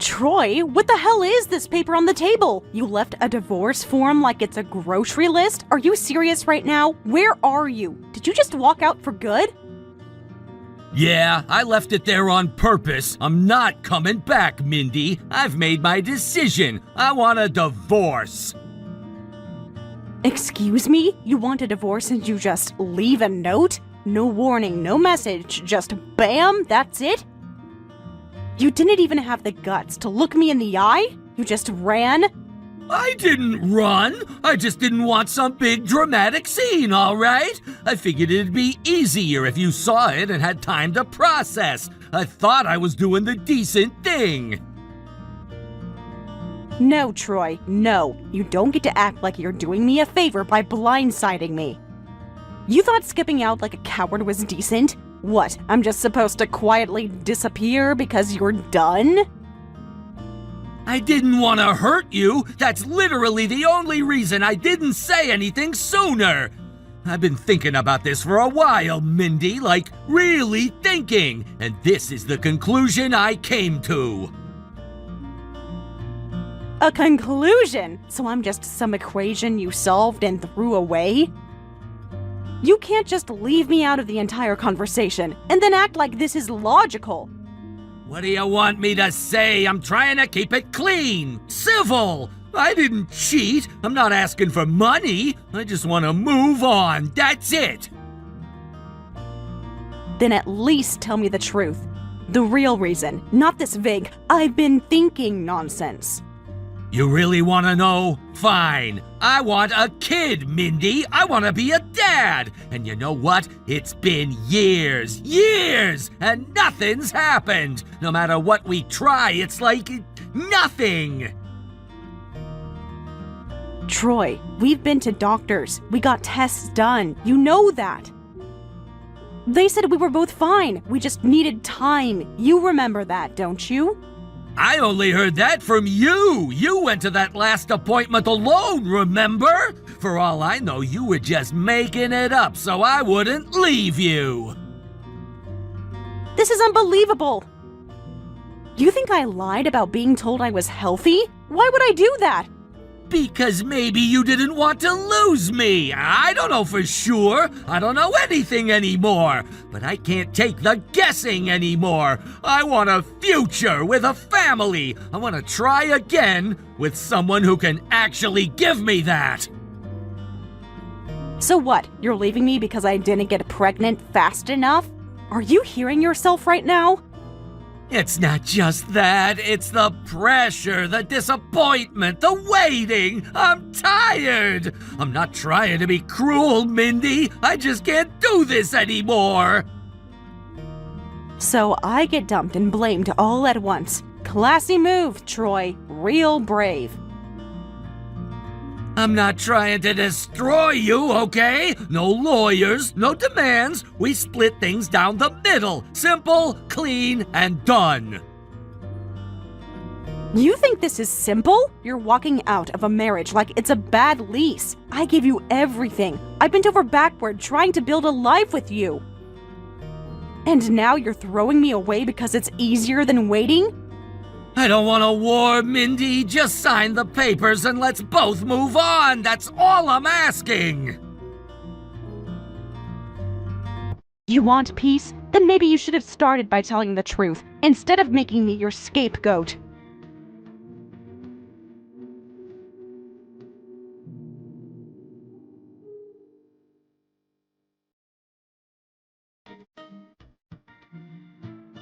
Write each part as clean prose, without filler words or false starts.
Troy, what the hell is this paper on the table? You left a divorce form like it's a grocery list? Are you serious right now? Where are you? Did you just walk out for good? Yeah, I left it there on purpose. I'm not coming back, Mindy. I've made my decision. I want a divorce. Excuse me? You want a divorce and you just leave a note? No warning, no message, just bam, that's it? You didn't even have the guts to look me in the eye? You just ran? I didn't run. I just didn't want some big dramatic scene, all right? I figured it'd be easier if you saw it and had time to process. I thought I was doing the decent thing. No, Troy, no. You don't get to act like you're doing me a favor by blindsiding me. You thought skipping out like a coward was decent? What, I'm just supposed to quietly disappear because you're done? I didn't want to hurt you. That's literally the only reason I didn't say anything sooner. I've been thinking about this for a while, Mindy, like really thinking, and this is the conclusion I came to. A conclusion? So I'm just some equation you solved and threw away? You can't just leave me out of the entire conversation and then act like this is logical. What do you want me to say? I'm trying to keep it clean, civil. I didn't cheat. I'm not asking for money. I just want to move on. That's it. Then at least tell me the truth. The real reason, not this vague, I've been thinking nonsense. You really want to know? Fine. I want a kid, Mindy. I want to be a dad. And you know what? It's been years, and nothing's happened. No matter what we try, it's like nothing. Troy, we've been to doctors. We got tests done. You know that. They said we were both fine. We just needed time. You remember that, don't you? I only heard that from you. You went to that last appointment alone, remember? For all I know, you were just making it up so I wouldn't leave you. This is unbelievable. You think I lied about being told I was healthy? Why would I do that? Because maybe you didn't want to lose me. I don't know for sure. I don't know anything anymore. But I can't take the guessing anymore. I want a future with a family. I want to try again with someone who can actually give me that. So what? You're leaving me because I didn't get pregnant fast enough? Are you hearing yourself right now? It's not just that. It's the pressure, the disappointment, the waiting. I'm tired. I'm not trying to be cruel, Mindy. I just can't do this anymore. So I get dumped and blamed all at once. Classy move, Troy. Real brave. I'm not trying to destroy you, okay? No lawyers, no demands. We split things down the middle. Simple, clean, and done. You think this is simple? You're walking out of a marriage like it's a bad lease. I gave you everything. I bent over backward trying to build a life with you. And now you're throwing me away because it's easier than waiting? I don't want a war, Mindy. Just sign the papers and let's both move on. That's all I'm asking. You want peace? Then maybe you should have started by telling the truth, instead of making me your scapegoat.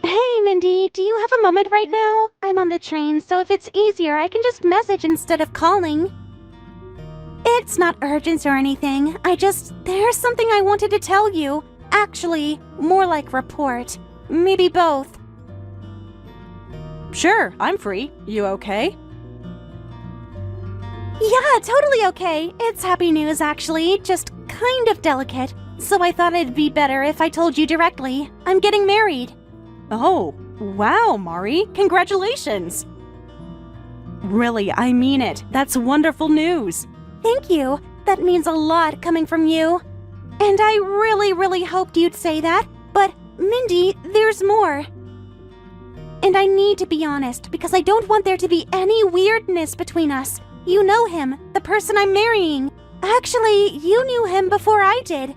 Hey, Mindy, do you have a moment right now? I'm on the train, so if it's easier, I can just message instead of calling. It's not urgent or anything. There's something I wanted to tell you. Actually, more like report. Maybe both. Sure, I'm free. You okay? Yeah, totally okay. It's happy news, actually. Just kind of delicate. So I thought it'd be better if I told you directly. I'm getting married. Oh, wow, Mari. Congratulations. Really, I mean it. That's wonderful news. Thank you. That means a lot coming from you. And I really hoped you'd say that. But, Mindy, there's more. And I need to be honest because I don't want there to be any weirdness between us. You know him, the person I'm marrying. Actually, you knew him before I did.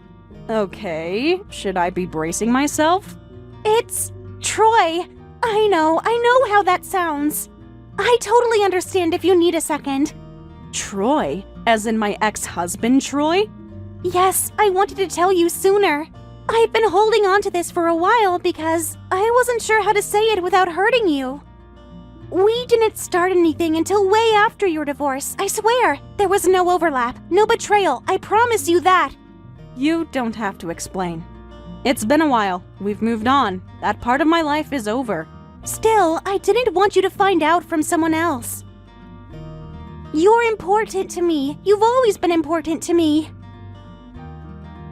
Okay, should I be bracing myself? It's Troy. I know how that sounds. I totally understand if you need a second. Troy? As in my ex-husband, Troy? Yes, I wanted to tell you sooner. I've been holding on to this for a while because I wasn't sure how to say it without hurting you. We didn't start anything until way after your divorce, I swear. There was no overlap, no betrayal, I promise you that. You don't have to explain. It's been a while. We've moved on. That part of my life is over. Still, I didn't want you to find out from someone else. You're important to me. You've always been important to me.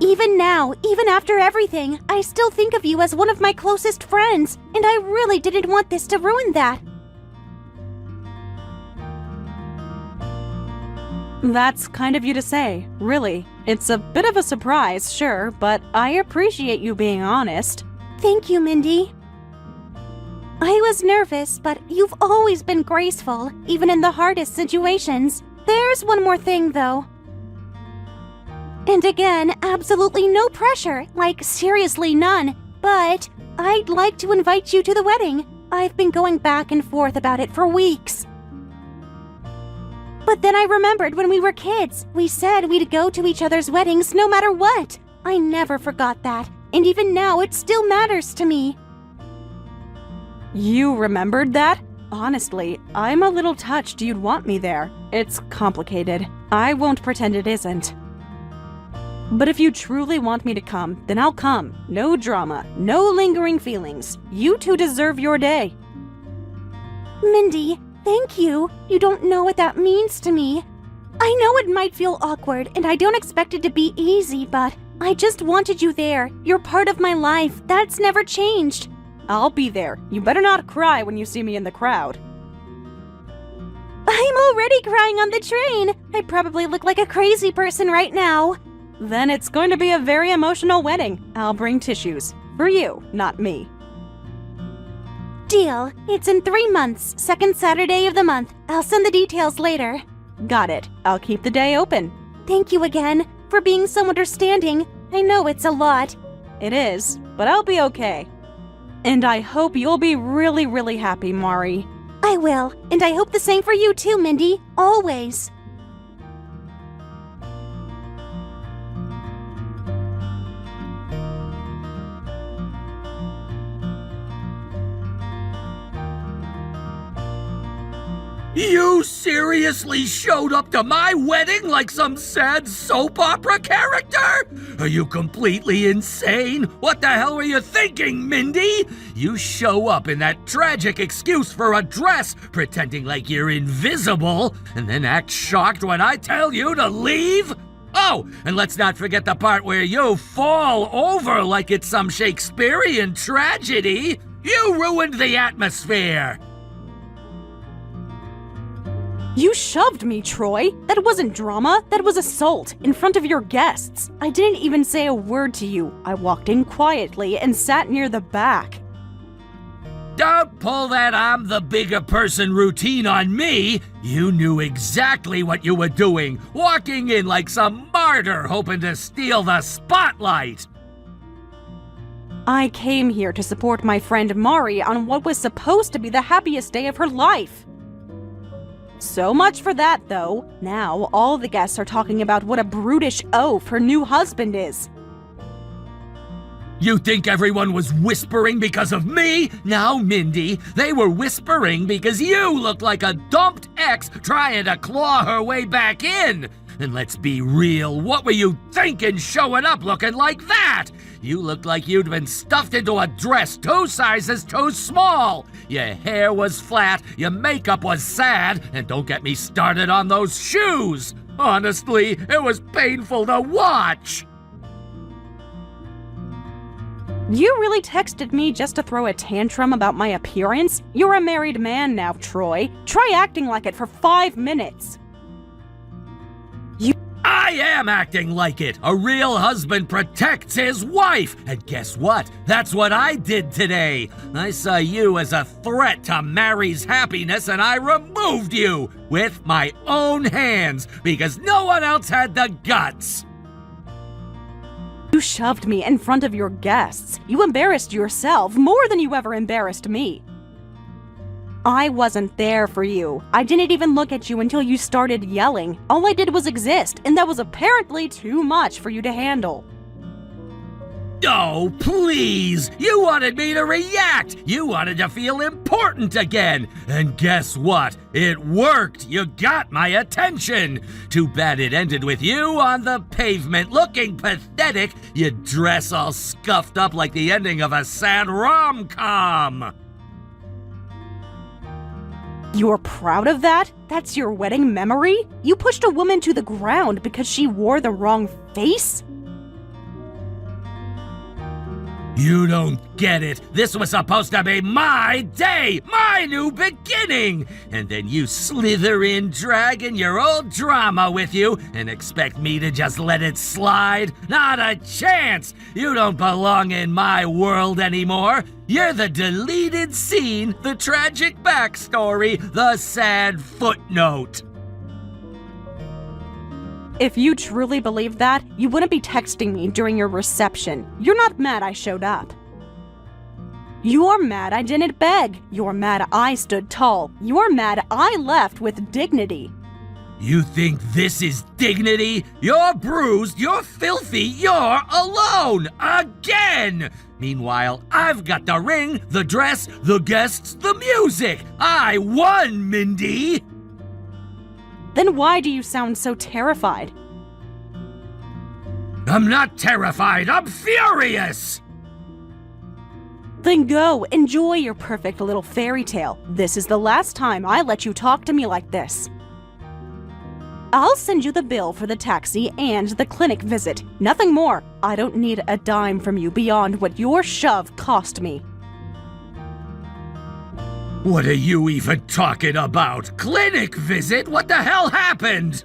Even now, even after everything, I still think of you as one of my closest friends, and I really didn't want this to ruin that. That's kind of you to say, really. It's a bit of a surprise, sure, but I appreciate you being honest. Thank you, Mindy. I was nervous, but you've always been graceful, even in the hardest situations. There's one more thing, though. And again, absolutely no pressure, like seriously none. But I'd like to invite you to the wedding. I've been going back and forth about it for weeks. But then I remembered when we were kids, we said we'd go to each other's weddings no matter what. I never forgot that, and even now it still matters to me. You remembered that? Honestly, I'm a little touched you'd want me there. It's complicated. I won't pretend it isn't. But if you truly want me to come, then I'll come. No drama, no lingering feelings. You two deserve your day. Mindy, thank you. You don't know what that means to me. I know it might feel awkward, and I don't expect it to be easy, but I just wanted you there. You're part of my life. That's never changed. I'll be there. You better not cry when you see me in the crowd. I'm already crying on the train. I probably look like a crazy person right now. Then it's going to be a very emotional wedding. I'll bring tissues. For you, not me. Deal. It's in 3 months, second Saturday of the month. I'll send the details later. Got it. I'll keep the day open. Thank you again for being so understanding. I know it's a lot. It is, but I'll be okay. And I hope you'll be really, really happy, Mari. I will, and I hope the same for you too, Mindy. Always. You seriously showed up to my wedding like some sad soap opera character? Are you completely insane? What the hell were you thinking, Mindy? You show up in that tragic excuse for a dress, pretending like you're invisible, and then act shocked when I tell you to leave? Oh, and let's not forget the part where you fall over like it's some Shakespearean tragedy. You ruined the atmosphere. You shoved me, Troy. That wasn't drama. That was assault in front of your guests. I didn't even say a word to you. I walked in quietly and sat near the back. Don't pull that I'm the bigger person routine on me. You knew exactly what you were doing, walking in like some martyr hoping to steal the spotlight. I came here to support my friend Mari on what was supposed to be the happiest day of her life. So much for that, though. Now, all the guests are talking about what a brutish oaf her new husband is. You think everyone was whispering because of me? Now, Mindy, they were whispering because you looked like a dumped ex trying to claw her way back in. And let's be real, what were you thinking showing up looking like that? You looked like you'd been stuffed into a dress 2 sizes too small. Your hair was flat, your makeup was sad, and don't get me started on those shoes. Honestly, it was painful to watch. You really texted me just to throw a tantrum about my appearance? You're a married man now, Troy. Try acting like it for 5 minutes. I am acting like it. A real husband protects his wife. And guess what? That's what I did today. I saw you as a threat to Mary's happiness and I removed you with my own hands because no one else had the guts. You shoved me in front of your guests. You embarrassed yourself more than you ever embarrassed me. I wasn't there for you. I didn't even look at you until you started yelling. All I did was exist, and that was apparently too much for you to handle. Oh, please! You wanted me to react! You wanted to feel important again! And guess what? It worked! You got my attention! Too bad it ended with you on the pavement looking pathetic, you dress all scuffed up like the ending of a sad rom-com! You're proud of that? That's your wedding memory? You pushed a woman to the ground because she wore the wrong face? You don't get it. This was supposed to be my day, my new beginning. And then you slither in dragging your old drama with you and expect me to just let it slide? Not a chance. You don't belong in my world anymore. You're the deleted scene, the tragic backstory, the sad footnote. If you truly believed that, you wouldn't be texting me during your reception. You're not mad I showed up. You're mad I didn't beg. You're mad I stood tall. You're mad I left with dignity. You think this is dignity? You're bruised, you're filthy, you're alone! Again! Meanwhile, I've got the ring, the dress, the guests, the music! I won, Mindy! Then why do you sound so terrified? I'm not terrified, I'm furious! Then go, enjoy your perfect little fairy tale. This is the last time I let you talk to me like this. I'll send you the bill for the taxi and the clinic visit. Nothing more. I don't need a dime from you beyond what your shove cost me. What are you even talking about? Clinic visit? What the hell happened?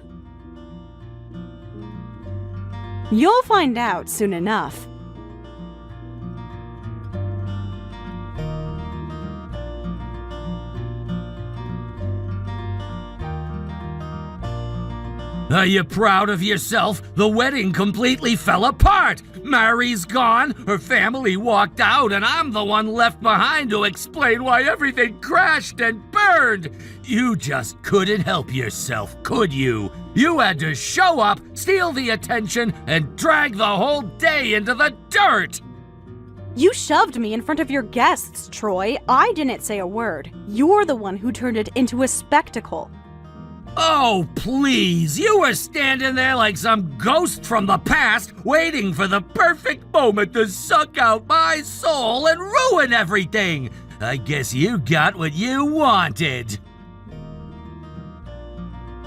You'll find out soon enough. Are you proud of yourself? The wedding completely fell apart. Mary's gone, her family walked out, and I'm the one left behind to explain why everything crashed and burned. You just couldn't help yourself, could you? You had to show up, steal the attention, and drag the whole day into the dirt. You shoved me in front of your guests, Troy. I didn't say a word. You're the one who turned it into a spectacle. Oh, please! You were standing there like some ghost from the past, waiting for the perfect moment to suck out my soul and ruin everything! I guess you got what you wanted.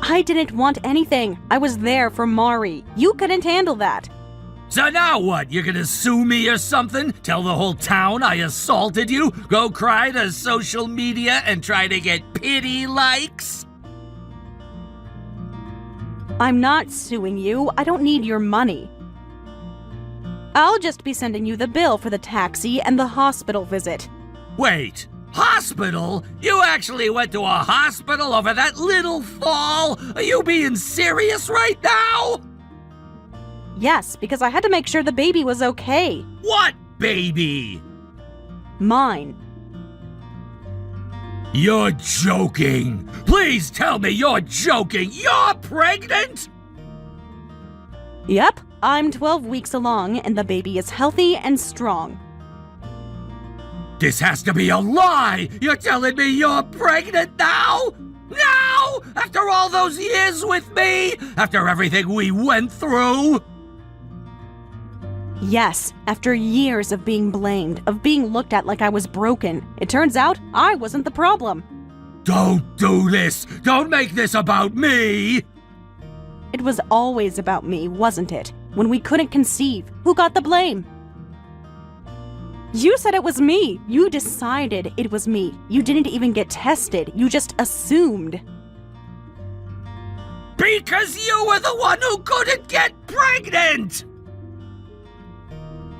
I didn't want anything. I was there for Mari. You couldn't handle that. So now what? You're gonna sue me or something? Tell the whole town I assaulted you? Go cry to social media and try to get pity likes? I'm not suing you. I don't need your money. I'll just be sending you the bill for the taxi and the hospital visit. Wait, hospital? You actually went to a hospital over that little fall? Are you being serious right now? Yes, because I had to make sure the baby was okay. What baby? Mine. You're joking! Please tell me you're joking! You're pregnant?! Yep, I'm 12 weeks along and the baby is healthy and strong. This has to be a lie! You're telling me you're pregnant now?! Now?! After all those years with me?! After everything we went through?! Yes, after years of being blamed, of being looked at like I was broken, it turns out I wasn't the problem. Don't do this! Don't make this about me! It was always about me, wasn't it? When we couldn't conceive, who got the blame? You said it was me. You decided it was me. You didn't even get tested. You just assumed. Because you were the one who couldn't get pregnant!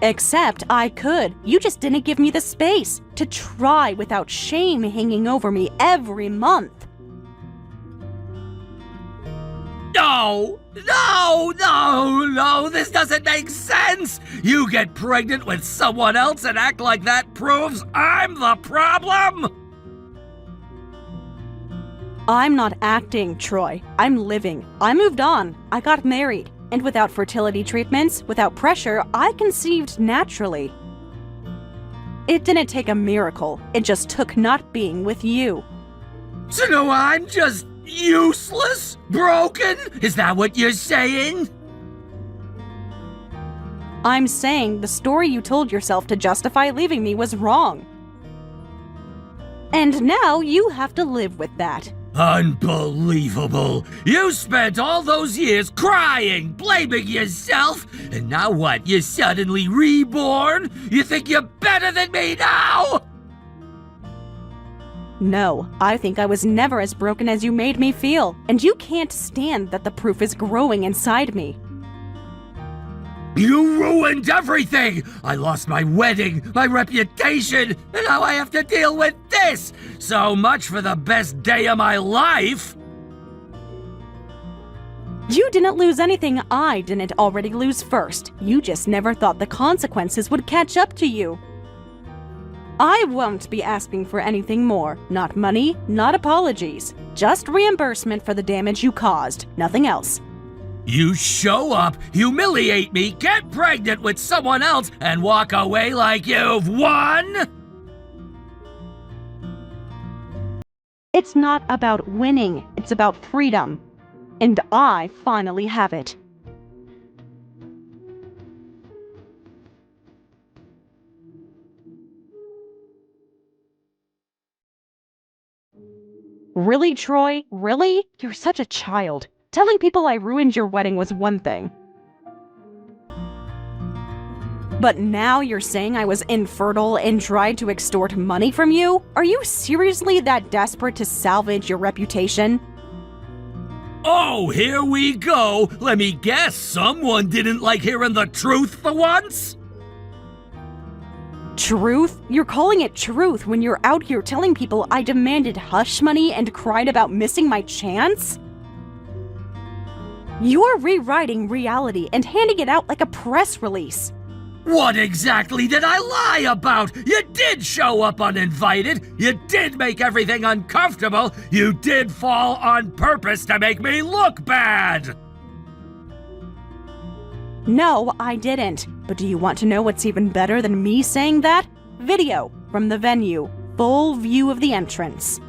Except I could. You just didn't give me the space to try without shame hanging over me every month. No, this doesn't make sense! You get pregnant with someone else and act like that proves I'm the problem? I'm not acting, Troy. I'm living. I moved on. I got married. And without fertility treatments, without pressure, I conceived naturally. It didn't take a miracle. It just took not being with you. So now I'm just useless? Broken? Is that what you're saying? I'm saying the story you told yourself to justify leaving me was wrong. And now you have to live with that. Unbelievable! You spent all those years crying, blaming yourself, and now what? You're suddenly reborn? You think you're better than me now? No, I think I was never as broken as you made me feel, and you can't stand that the proof is growing inside me. You ruined everything! I lost my wedding, my reputation, and now I have to deal with this! So much for the best day of my life! You didn't lose anything I didn't already lose first. You just never thought the consequences would catch up to you. I won't be asking for anything more. Not money, not apologies. Just reimbursement for the damage you caused. Nothing else. You show up, humiliate me, get pregnant with someone else, and walk away like you've won? It's not about winning, it's about freedom. And I finally have it. Really, Troy? Really? You're such a child. Telling people I ruined your wedding was one thing. But now you're saying I was infertile and tried to extort money from you? Are you seriously that desperate to salvage your reputation? Oh, here we go! Let me guess, someone didn't like hearing the truth for once? Truth? You're calling it truth when you're out here telling people I demanded hush money and cried about missing my chance? You're rewriting reality and handing it out like a press release. What exactly did I lie about? You did show up uninvited. You did make everything uncomfortable. You did fall on purpose to make me look bad. No, I didn't. But do you want to know what's even better than me saying that? Video from the venue. Full view of the entrance.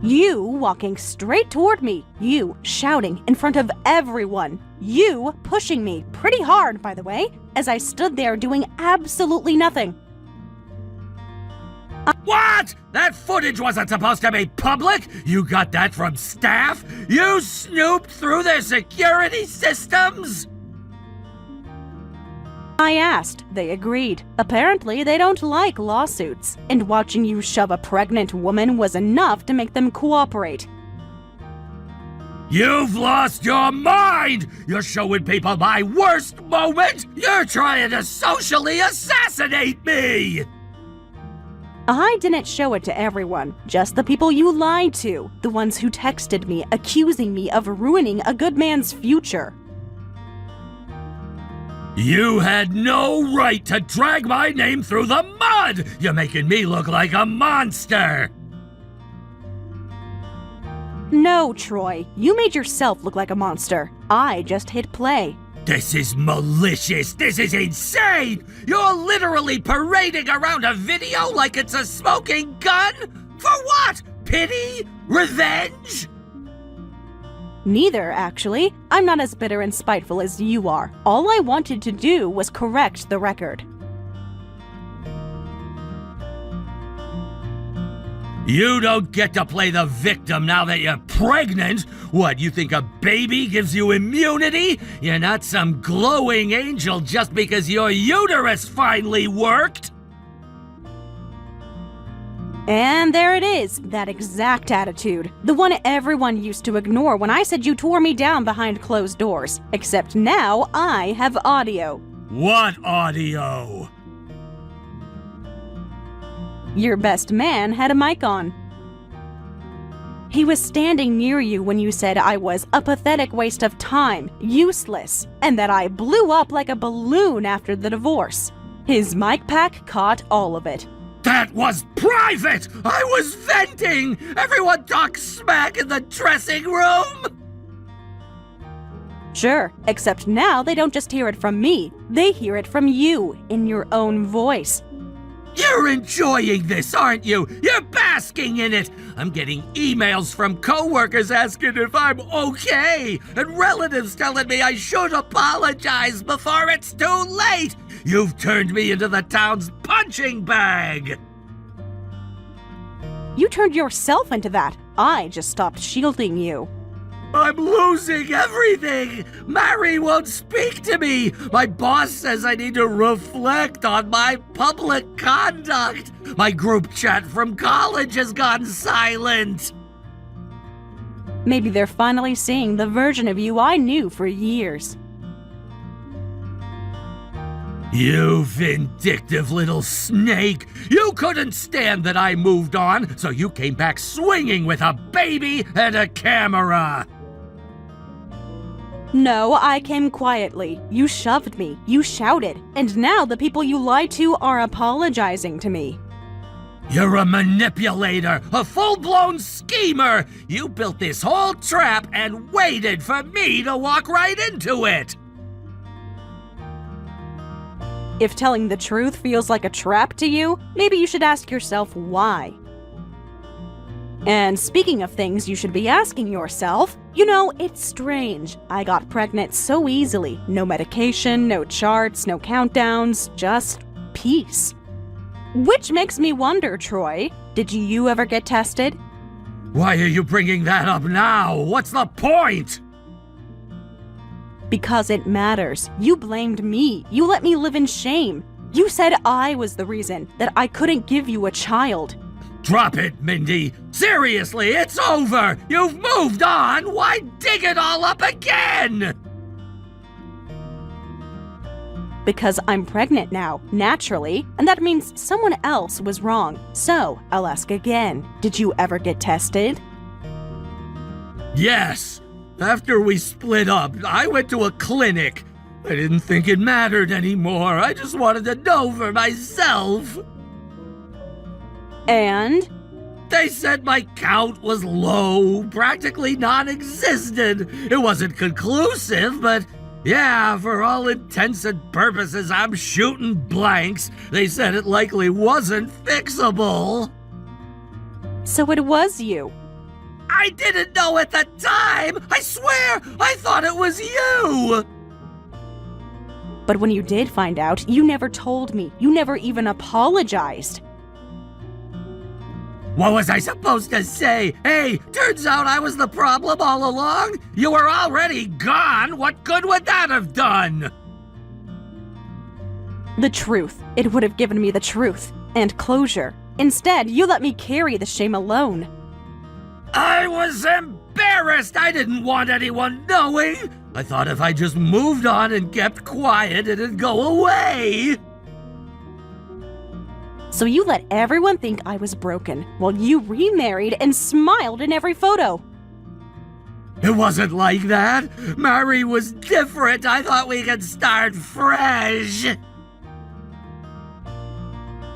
You walking straight toward me. You shouting in front of everyone. You pushing me pretty hard, by the way, as I stood there doing absolutely nothing. What? That footage wasn't supposed to be public? You got that from staff? You snooped through their security systems? I asked. They agreed. Apparently, they don't like lawsuits, and watching you shove a pregnant woman was enough to make them cooperate. You've lost your mind! You're showing people my worst moment! You're trying to socially assassinate me! I didn't show it to everyone, just the people you lied to, the ones who texted me accusing me of ruining a good man's future. You had no right to drag my name through the mud! You're making me look like a monster! No, Troy, you made yourself look like a monster. I just hit play. This is malicious! This is insane! You're literally parading around a video like it's a smoking gun? For what? Pity? Revenge? Neither, actually. I'm not as bitter and spiteful as you are. All I wanted to do was correct the record. You don't get to play the victim now that you're pregnant. What, you think a baby gives you immunity? You're not some glowing angel just because your uterus finally worked. And there it is, that exact attitude. The one everyone used to ignore when I said you tore me down behind closed doors. Except now I have audio. What audio? Your best man had a mic on. He was standing near you when you said I was a pathetic waste of time, useless, and that I blew up like a balloon after the divorce. His mic pack caught all of it. That was private! I was venting! Everyone talks smack in the dressing room! Sure, except now they don't just hear it from me, they hear it from you, in your own voice. You're enjoying this, aren't you? You're basking in it! I'm getting emails from coworkers asking if I'm okay, and relatives telling me I should apologize before it's too late! You've turned me into the town's punching bag! You turned yourself into that. I just stopped shielding you. I'm losing everything! Mary won't speak to me! My boss says I need to reflect on my public conduct! My group chat from college has gone silent! Maybe they're finally seeing the version of you I knew for years. You vindictive little snake! You couldn't stand that I moved on, so you came back swinging with a baby and a camera! No, I came quietly. You shoved me. You shouted. And now the people you lied to are apologizing to me. You're a manipulator, a full-blown schemer! You built this whole trap and waited for me to walk right into it! If telling the truth feels like a trap to you, maybe you should ask yourself why. And speaking of things you should be asking yourself, you know, it's strange. I got pregnant so easily. No medication, no charts, no countdowns, just peace. Which makes me wonder, Troy, did you ever get tested? Why are you bringing that up now? What's the point? Because it matters. You blamed me. You let me live in shame. You said I was the reason that I couldn't give you a child. Drop it, Mindy. Seriously, it's over. You've moved on. Why dig it all up again? Because I'm pregnant now, naturally, and that means someone else was wrong. So, I'll ask again. Did you ever get tested? Yes. After we split up, I went to a clinic. I didn't think it mattered anymore. I just wanted to know for myself. And? They said my count was low, practically non-existent. It wasn't conclusive, but yeah, for all intents and purposes, I'm shooting blanks. They said it likely wasn't fixable. So it was you. I didn't know at the time! I swear, I thought it was you! But when you did find out, you never told me. You never even apologized. What was I supposed to say? Hey, turns out I was the problem all along? You were already gone! What good would that have done? The truth. It would have given me the truth. And closure. Instead, you let me carry the shame alone. I was embarrassed! I didn't want anyone knowing! I thought if I just moved on and kept quiet, it'd go away! So you let everyone think I was broken, while you remarried and smiled in every photo. It wasn't like that. Mary was different. I thought we could start fresh.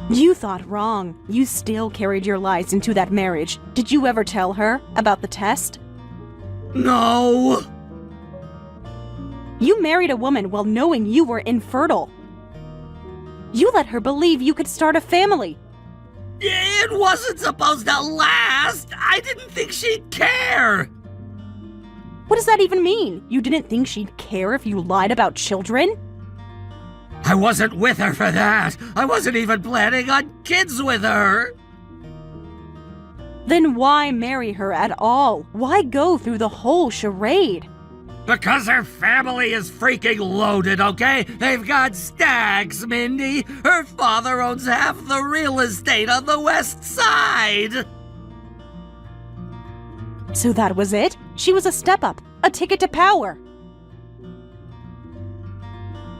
You thought wrong. You still carried your lies into that marriage. Did you ever tell her about the test? No. You married a woman while knowing you were infertile. You let her believe you could start a family. It wasn't supposed to last. I didn't think she'd care. What does that even mean? You didn't think she'd care if you lied about children? I wasn't with her for that. I wasn't even planning on kids with her. Then why marry her at all? Why go through the whole charade? Because her family is freaking loaded, okay? They've got stacks, Mindy. Her father owns half the real estate on the west side. So that was it? She was a step up, a ticket to power.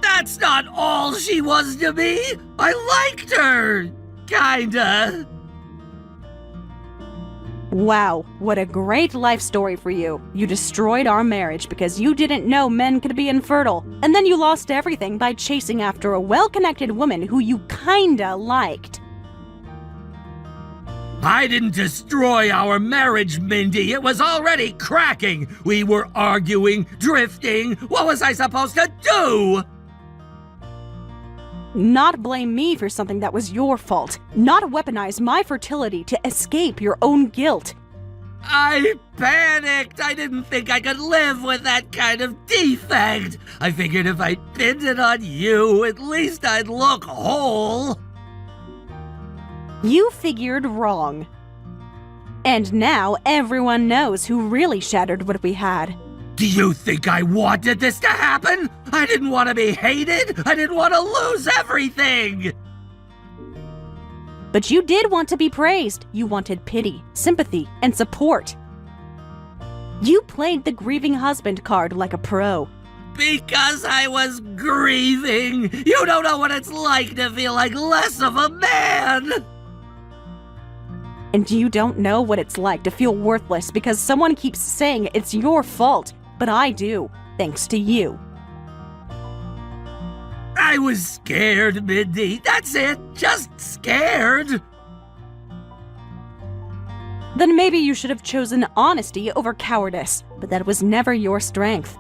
That's not all she was to me. I liked her. Kinda. Wow, what a great life story for you. You destroyed our marriage because you didn't know men could be infertile, and then you lost everything by chasing after a well-connected woman who you kinda liked. I didn't destroy our marriage, Mindy. It was already cracking. We were arguing, drifting. What was I supposed to do? Not blame me for something that was your fault. Not weaponize my fertility to escape your own guilt. I panicked. I didn't think I could live with that kind of defect. I figured if I pinned it on you, at least I'd look whole. You figured wrong. And now everyone knows who really shattered what we had. Do you think I wanted this to happen? I didn't want to be hated. I didn't want to lose everything. But you did want to be praised. You wanted pity, sympathy, and support. You played the grieving husband card like a pro. Because I was grieving. You don't know what it's like to feel like less of a man. And you don't know what it's like to feel worthless because someone keeps saying it's your fault. But I do, thanks to you. I was scared, Mindy. That's it. Just scared. Then maybe you should have chosen honesty over cowardice, but that was never your strength.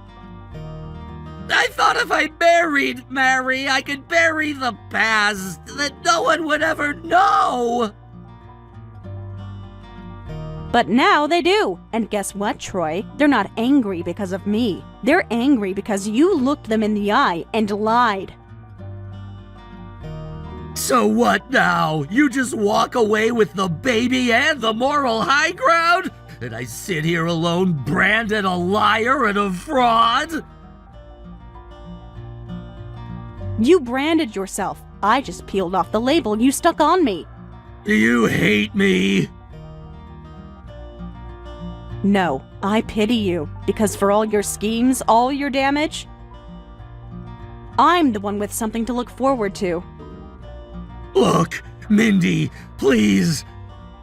I thought if I married Mary, I could bury the past, that no one would ever know. But now they do. And guess what, Troy? They're not angry because of me. They're angry because you looked them in the eye and lied. So what now? You just walk away with the baby and the moral high ground? And I sit here alone branded a liar and a fraud? You branded yourself. I just peeled off the label you stuck on me. Do you hate me? No, I pity you, because for all your schemes, all your damage, I'm the one with something to look forward to. Look, Mindy, please.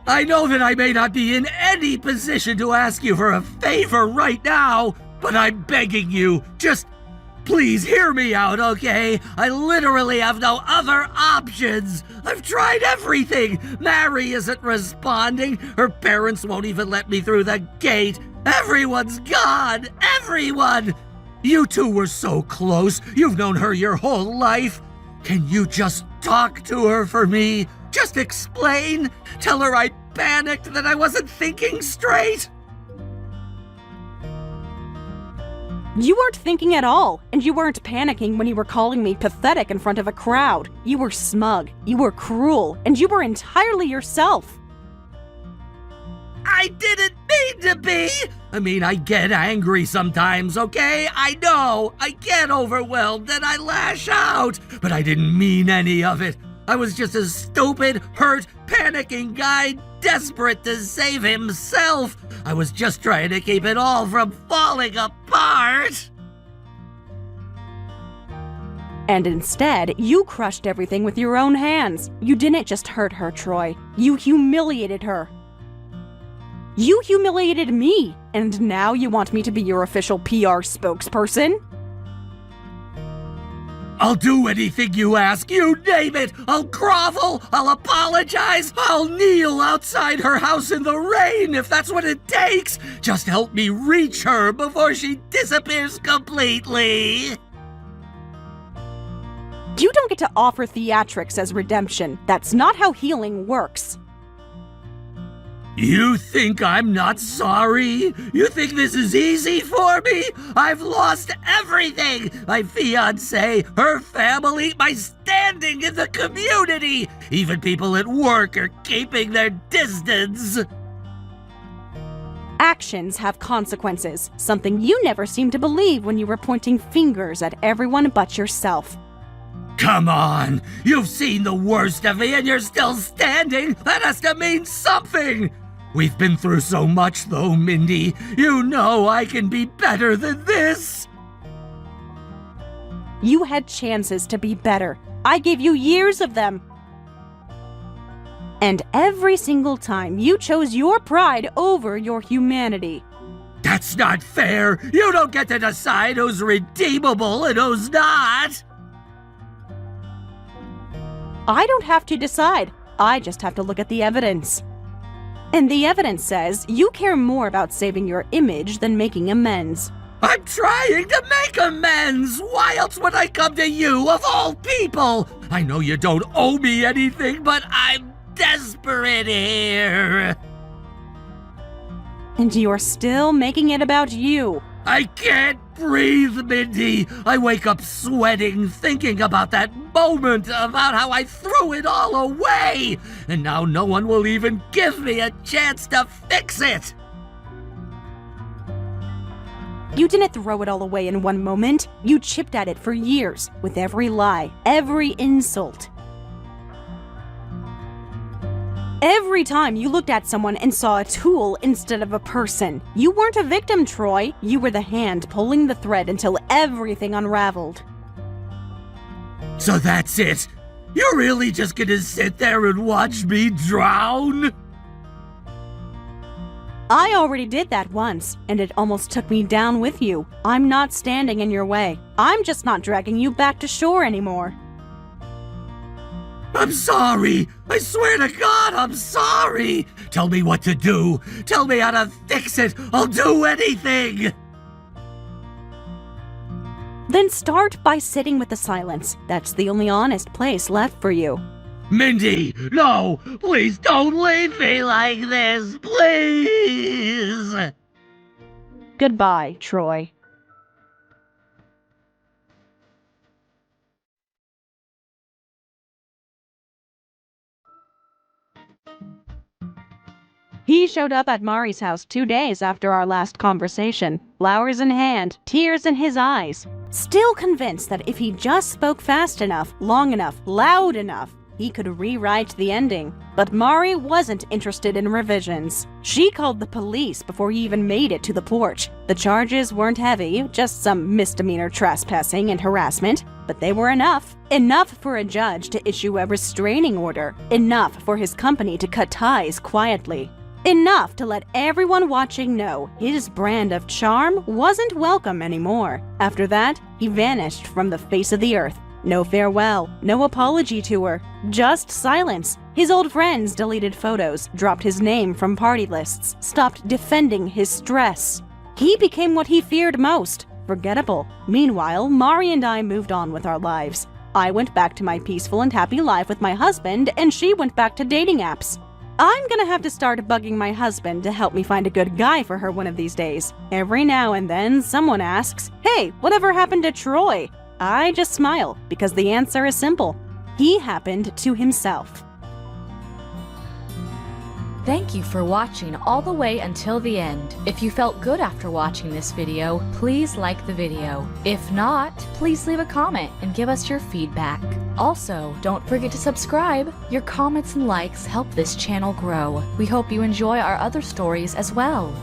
I know that I may not be in any position to ask you for a favor right now, but I'm begging you, just please hear me out, okay? I literally have no other options. I've tried everything. Mary isn't responding. Her parents won't even let me through the gate. Everyone's gone. Everyone. You two were so close. You've known her your whole life. Can you just talk to her for me? Just explain? Tell her I panicked, that I wasn't thinking straight? You weren't thinking at all, and you weren't panicking when you were calling me pathetic in front of a crowd. You were smug, you were cruel, and you were entirely yourself. I didn't mean to be! I mean, I get angry sometimes, okay? I know, I get overwhelmed and I lash out, but I didn't mean any of it. I was just a stupid, hurt, panicking guy desperate to save himself. I was just trying to keep it all from falling apart. And instead, you crushed everything with your own hands. You didn't just hurt her, Troy. You humiliated her. You humiliated me, and now you want me to be your official PR spokesperson? I'll do anything you ask, you name it. I'll grovel, I'll apologize, I'll kneel outside her house in the rain if that's what it takes. Just help me reach her before she disappears completely. You don't get to offer theatrics as redemption. That's not how healing works. You think I'm not sorry? You think this is easy for me? I've lost everything! My fiancé, her family, my standing in the community! Even people at work are keeping their distance! Actions have consequences, something you never seemed to believe when you were pointing fingers at everyone but yourself. Come on! You've seen the worst of me and you're still standing! That has to mean something! We've been through so much though, Mindy. You know I can be better than this! You had chances to be better. I gave you years of them. And every single time you chose your pride over your humanity. That's not fair! You don't get to decide who's redeemable and who's not! I don't have to decide. I just have to look at the evidence. And the evidence says you care more about saving your image than making amends. I'm trying to make amends! Why else would I come to you, of all people? I know you don't owe me anything, but I'm desperate here! And you're still making it about you. I can't breathe, Mindy! I wake up sweating thinking about that moment, about how I threw it all away! And now no one will even give me a chance to fix it! You didn't throw it all away in one moment. You chipped at it for years, with every lie, every insult. Every time you looked at someone and saw a tool instead of a person. You weren't a victim, Troy. You were the hand pulling the thread until everything unraveled. So that's it? You're really just gonna sit there and watch me drown? I already did that once, and it almost took me down with you. I'm not standing in your way. I'm just not dragging you back to shore anymore. I'm sorry! I swear to God, I'm sorry! Tell me what to do! Tell me how to fix it! I'll do anything! Then start by sitting with the silence. That's the only honest place left for you. Mindy, no! Please don't leave me like this! Please! Goodbye, Troy. He showed up at Mari's house 2 days after our last conversation, flowers in hand, tears in his eyes. Still convinced that if he just spoke fast enough, long enough, loud enough, he could rewrite the ending. But Mari wasn't interested in revisions. She called the police before he even made it to the porch. The charges weren't heavy, just some misdemeanor trespassing and harassment, but they were enough. Enough for a judge to issue a restraining order. Enough for his company to cut ties quietly. Enough to let everyone watching know his brand of charm wasn't welcome anymore. After that, he vanished from the face of the earth. No farewell, no apology to her, just silence. His old friends deleted photos, dropped his name from party lists, stopped defending his stress. He became what he feared most, forgettable. Meanwhile, Mari and I moved on with our lives. I went back to my peaceful and happy life with my husband, and she went back to dating apps. I'm gonna have to start bugging my husband to help me find a good guy for her one of these days. Every now and then, someone asks, "Hey, whatever happened to Troy?" I just smile, because the answer is simple. He happened to himself. Thank you for watching all the way until the end. If you felt good after watching this video, please like the video. If not, please leave a comment and give us your feedback. Also, don't forget to subscribe. Your comments and likes help this channel grow. We hope you enjoy our other stories as well.